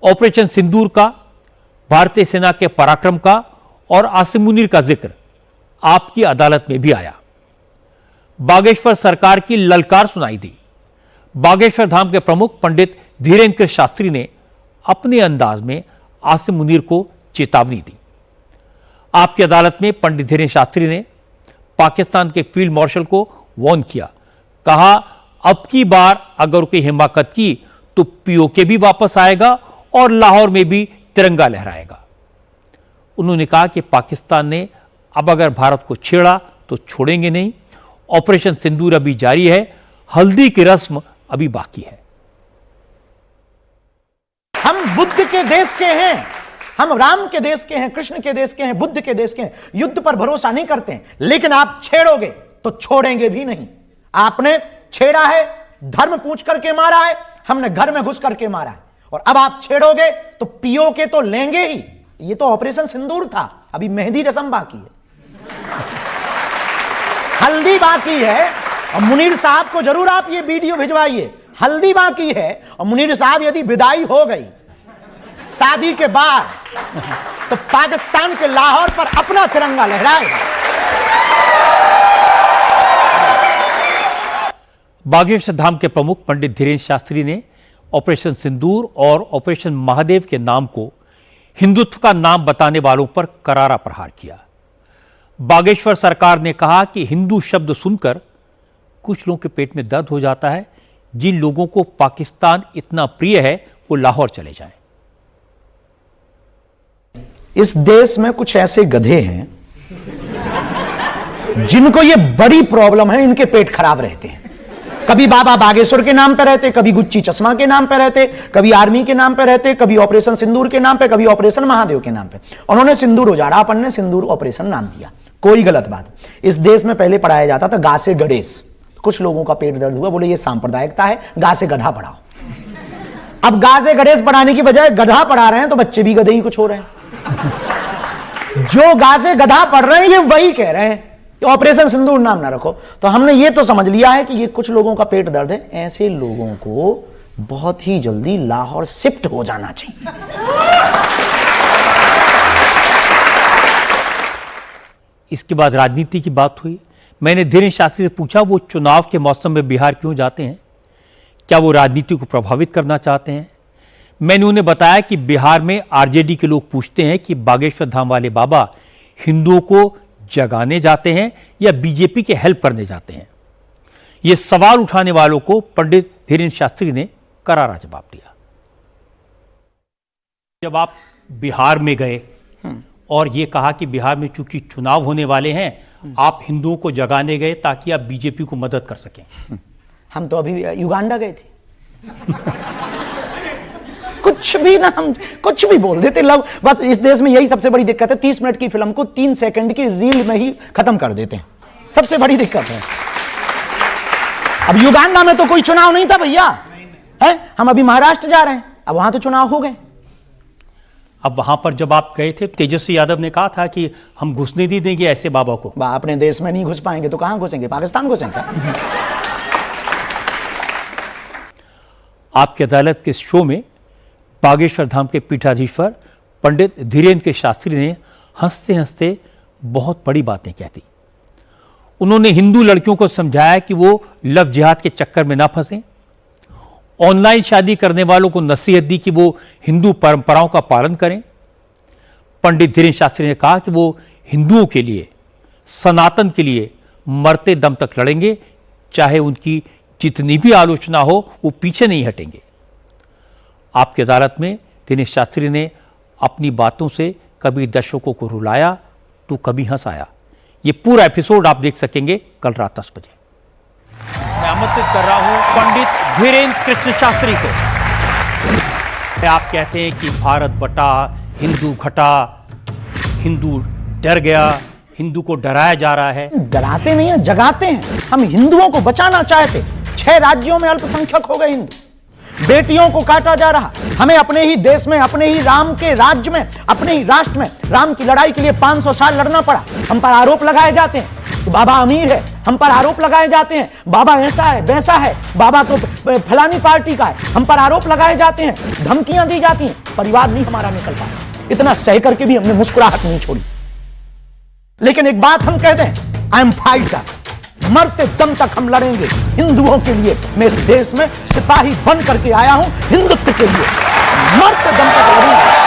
Operation सिंदूर का, भारतीय सेना के पराक्रम का और आसिम मुनीर का जिक्र आपकी अदालत में भी आया। बागेश्वर सरकार की ललकार सुनाई दी। बागेश्वर धाम के प्रमुख पंडित धीरेन्द्र शास्त्री ने अपने अंदाज में आसिम मुनीर को चेतावनी दी। आपकी अदालत में पंडित धीरेन्द्र शास्त्री ने पाकिस्तान के फील्ड मार्शल को वार्न किया। कहा, अब की बार अगर कोई हिमाकत की तो पीओके भी वापस आएगा और लाहौर में भी तिरंगा लहराएगा। उन्होंने कहा कि पाकिस्तान ने अब अगर भारत को छेड़ा तो छोड़ेंगे नहीं। ऑपरेशन सिंदूर अभी जारी है, हल्दी की रस्म अभी बाकी है। हम बुद्ध के देश के हैं, हम राम के देश के हैं, कृष्ण के देश के हैं, बुद्ध के देश के हैं। युद्ध पर भरोसा नहीं करते हैं, लेकिन आप छेड़ोगे तो छोड़ेंगे भी नहीं। आपने छेड़ा है, धर्म पूछ करके मारा है, हमने घर में घुस करके मारा है, और अब आप छेड़ोगे तो पीओके तो लेंगे ही। ये तो ऑपरेशन सिंदूर था, अभी मेहंदी रस्म बाकी है, हल्दी बाकी है। और मुनीर साहब को जरूर आप ये वीडियो भिजवाइए, हल्दी बाकी है। और मुनीर साहब यदि विदाई हो गई शादी के बाद तो पाकिस्तान के लाहौर पर अपना तिरंगा लहराएगा। बागेश्वर धाम के प्रमुख पंडित धीरेन्द्र शास्त्री ने ऑपरेशन सिंदूर और ऑपरेशन महादेव के नाम को हिंदुत्व का नाम बताने वालों पर करारा प्रहार किया। बागेश्वर सरकार ने कहा कि हिंदू शब्द सुनकर कुछ लोगों के पेट में दर्द हो जाता है। जिन लोगों को पाकिस्तान इतना प्रिय है वो लाहौर चले जाएं। इस देश में कुछ ऐसे गधे हैं जिनको ये बड़ी प्रॉब्लम है, इनके पेट खराब रहते हैं। कभी बाबा बागेश्वर के नाम पे रहते, कभी गुच्ची चश्मा के नाम पे रहते, कभी आर्मी के नाम पे रहते, कभी ऑपरेशन सिंदूर के नाम पे, कभी ऑपरेशन महादेव के नाम पे। उन्होंने सिंदूर उजाड़ा, अपन ने सिंदूर ऑपरेशन नाम दिया। कोई गलत बात। इस देश में पहले पढ़ाया जाता था गा से गणेश। कुछ लोगों का पेट दर्द हुआ, बोले ये सांप्रदायिकता है, गा से गधा पढ़ाओ। अब गा से गणेश पढ़ाने की बजाय गधा पढ़ा रहे हैं तो बच्चे भी गधे ही कुछ हो रहे हैं। जो गा से गधा पढ़ रहे हैं ये वही कह रहे हैं ऑपरेशन सिंदूर नाम ना रखो। तो हमने ये तो समझ लिया है कि ये कुछ लोगों का पेट दर्द है, ऐसे लोगों को बहुत ही जल्दी लाहौर शिफ्ट हो जाना चाहिए। इसके बाद राजनीति की बात हुई। मैंने धीरेन्द्र शास्त्री से पूछा वो चुनाव के मौसम में बिहार क्यों जाते हैं, क्या वो राजनीति को प्रभावित करना चाहते हैं। मैंने उन्हें बताया कि बिहार में आरजेडी के लोग पूछते हैं कि बागेश्वर धाम वाले बाबा हिंदुओं को जगाने जाते हैं या बीजेपी के हेल्प करने जाते हैं। ये सवाल उठाने वालों को पंडित धीरेन्द्र शास्त्री ने करारा जवाब दिया। जब आप बिहार में गए और ये कहा कि बिहार में चूंकि चुनाव होने वाले हैं आप हिंदुओं को जगाने गए ताकि आप बीजेपी को मदद कर सकें। हम तो अभी युगांडा गए थे। कुछ भी ना, हम कुछ भी बोल देते लोग। बस इस देश में यही सबसे बड़ी दिक्कत है, 30 मिनट की फिल्म को 3 सेकंड की रील में ही खत्म कर देते हैं। सबसे बड़ी दिक्कत है। अब युगांडा में तो कोई चुनाव नहीं था भैया, है? हम अभी महाराष्ट्र जा रहे हैं, अब वहां तो चुनाव हो गए। अब वहां पर जब आप गए थे तेजस्वी यादव ने कहा था कि हम घुसने नहीं देंगे ऐसे बाबा को। अपने देश में नहीं घुस पाएंगे तो कहां घुसेंगे, पाकिस्तान घुसेंगे। आपकी अदालत के शो में बागेश्वर धाम के पीठाधीश्वर पंडित धीरेन्द्र के शास्त्री ने हंसते हंसते बहुत बड़ी बातें कह दी। उन्होंने हिंदू लड़कियों को समझाया कि वो लव जिहाद के चक्कर में ना फंसें। ऑनलाइन शादी करने वालों को नसीहत दी कि वो हिंदू परंपराओं का पालन करें। पंडित धीरेन्द्र शास्त्री ने कहा कि वो हिंदुओं के लिए, सनातन के लिए मरते दम तक लड़ेंगे, चाहे उनकी जितनी भी आलोचना हो वो पीछे नहीं हटेंगे। आपकी अदालत में धीरेन्द्र शास्त्री ने अपनी बातों से कभी दर्शकों को रुलाया तो कभी हंसाया। ये पूरा एपिसोड आप देख सकेंगे कल रात 10 बजे। मैं आमंत्रित कर रहा हूं पंडित धीरेन्द्र कृष्ण शास्त्री को। आप कहते हैं कि भारत बटा, हिंदू घटा, हिंदू डर गया, हिंदू को डराया जा रहा है। डराते नहीं है, जगाते हैं। हम हिंदुओं को बचाना चाहते। 6 राज्यों में अल्पसंख्यक हो गए हिंदू, बेटियों को काटा जा रहा। हमें अपने ही देश में, अपने ही राम के राज्य में, अपने ही राष्ट्र में राम की लड़ाई के लिए 500 साल लड़ना पड़ा। हम पर आरोप लगाए जाते हैं कि बाबा अमीर है, हम पर आरोप लगाए जाते हैं, बाबा ऐसा है वैसा है, बाबा तो फलानी पार्टी का है, हम पर आरोप लगाए जाते हैं, धमकियां दी जाती हैं, परिवार नहीं हमारा निकल पाया। इतना सह करके भी हमने मुस्कुराहट नहीं छोड़ी। लेकिन एक बात हम कहते हैं, आई एम फाइटर, मरते दम तक हम लड़ेंगे हिंदुओं के लिए। मैं इस देश में सिपाही बन करके आया हूं हिंदुत्व के लिए, मरते दम तक लड़ूंगा।